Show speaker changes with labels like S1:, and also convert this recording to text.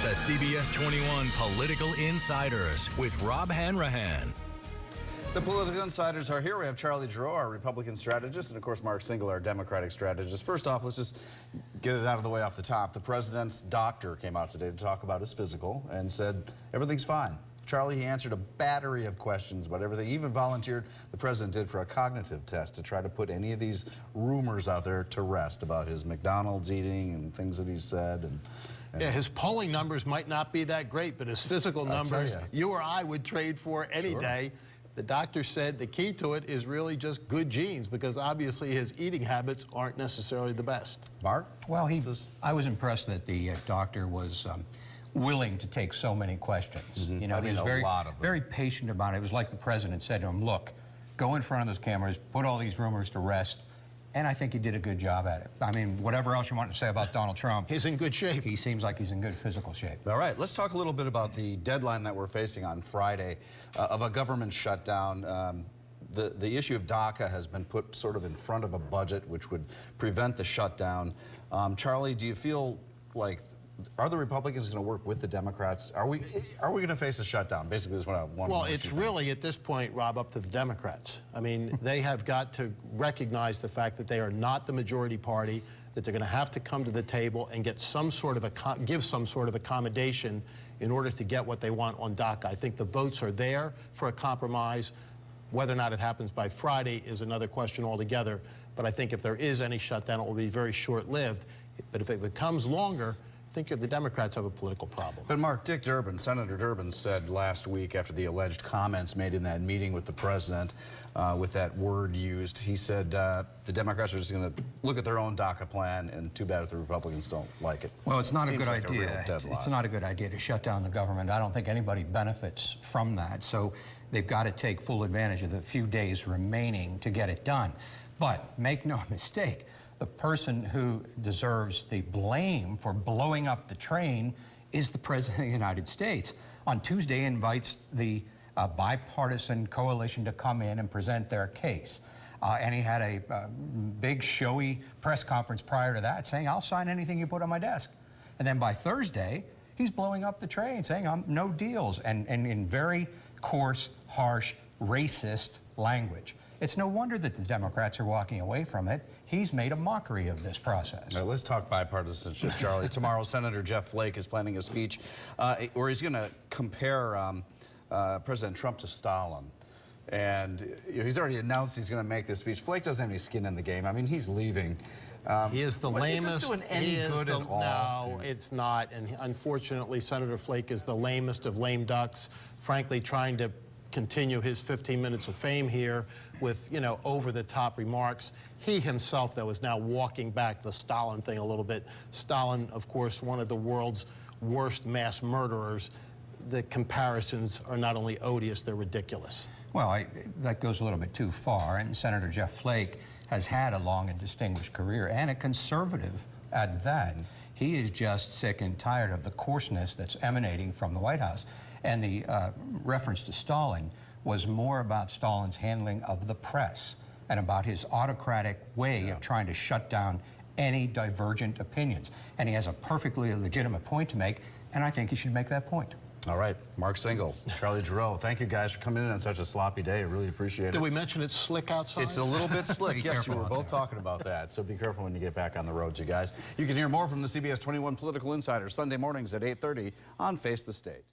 S1: The CBS 21 Political Insiders with Rob Hanrahan.
S2: The Political Insiders are here. We have Charlie Gerow, our Republican strategist, and of course Mark Singal, our Democratic strategist. First off, let's just get it out of the way off the top. The president's doctor came out today to talk about his physical and said everything's fine. Charlie, he answered a battery of questions about everything. He even volunteered, the president did, for a cognitive test to try to put any of these rumors out there to rest about his McDonald's eating and things that he said.
S3: Yeah, his polling numbers might not be that great, but his physical numbers, you or I would trade for any day. The doctor said the key to it is really just good genes, because obviously his eating habits aren't necessarily the best.
S2: Mark?
S4: Well, I was impressed that the doctor was willing to take so many questions. You know, he was very patient about it. It was like the president said to him, look, go in front of those cameras, put all these rumors to rest. And I think he did a good job at it. I mean, whatever else you want to say about Donald Trump,
S3: he's in good shape.
S4: He seems like he's in good physical shape.
S2: All right, let's talk a little bit about the deadline that we're facing on Friday of a government shutdown. The issue of DACA has been put sort of in front of a budget which would prevent the shutdown. Charlie, do you feel like, are the Republicans going to work with the Democrats? Are we going to face a shutdown? Basically, is what I want.
S3: Well, it's really at this point, Rob, up to the Democrats. I mean, they have got to recognize the fact that they are not the majority party, that they're going to have to come to the table and get some sort of give some sort of accommodation in order to get what they want on DACA. I think the votes are there for a compromise. Whether or not it happens by Friday is another question altogether. But I think if there is any shutdown, it will be very short-lived. But if it becomes longer, I think the Democrats have a political problem.
S2: But Mark, Senator Durbin said last week, after the alleged comments made in that meeting with the president, with that word used, he said the Democrats are just going to look at their own DACA plan, and too bad if the Republicans don't like it.
S4: Well, it's not a good idea. It's not a good idea to shut down the government. I don't think anybody benefits from that. So they've got to take full advantage of the few days remaining to get it done. But make no mistake, the person who deserves the blame for blowing up the train is the President of the United States. On Tuesday, he invites the bipartisan coalition to come in and present their case. And he had a big, showy press conference prior to that saying, I'll sign anything you put on my desk. And then by Thursday, he's blowing up the train, saying, no deals, and in very coarse, harsh, racist language. It's no wonder that the Democrats are walking away from it. He's made a mockery of this process.
S2: Now, let's talk bipartisanship, Charlie. Tomorrow, Senator Jeff Flake is planning a speech where he's going to compare President Trump to Stalin. And he's already announced he's going to make this speech. Flake doesn't have any skin in the game. I mean, he's leaving.
S3: He is the lamest.
S2: Is this doing any good at all?
S3: No, it's not. And unfortunately, Senator Flake is the lamest of lame ducks, frankly, trying to continue his 15 minutes of fame here with, you know, over-the-top remarks. He himself, though, is now walking back the Stalin thing a little bit. Stalin, of course, one of the world's worst mass murderers. The comparisons are not only odious, they're ridiculous.
S4: Well, that goes a little bit too far, and Senator Jeff Flake has had a long and distinguished career, and a conservative at that. He is just sick and tired of the coarseness that's emanating from the White House. And the reference to Stalin was more about Stalin's handling of the press and about his autocratic way of trying to shut down any divergent opinions. And he has a perfectly legitimate point to make, and I think he should make that point.
S2: All right, Mark Singal, Charlie Gerow, thank you guys for coming in on such a sloppy day. I really appreciate it.
S3: Did we mention it's slick outside?
S2: It's a little bit slick. Yes, you were both talking about that. So be careful when you get back on the road, you guys. You can hear more from the CBS 21 Political Insider Sunday mornings at 8:30 on Face the State.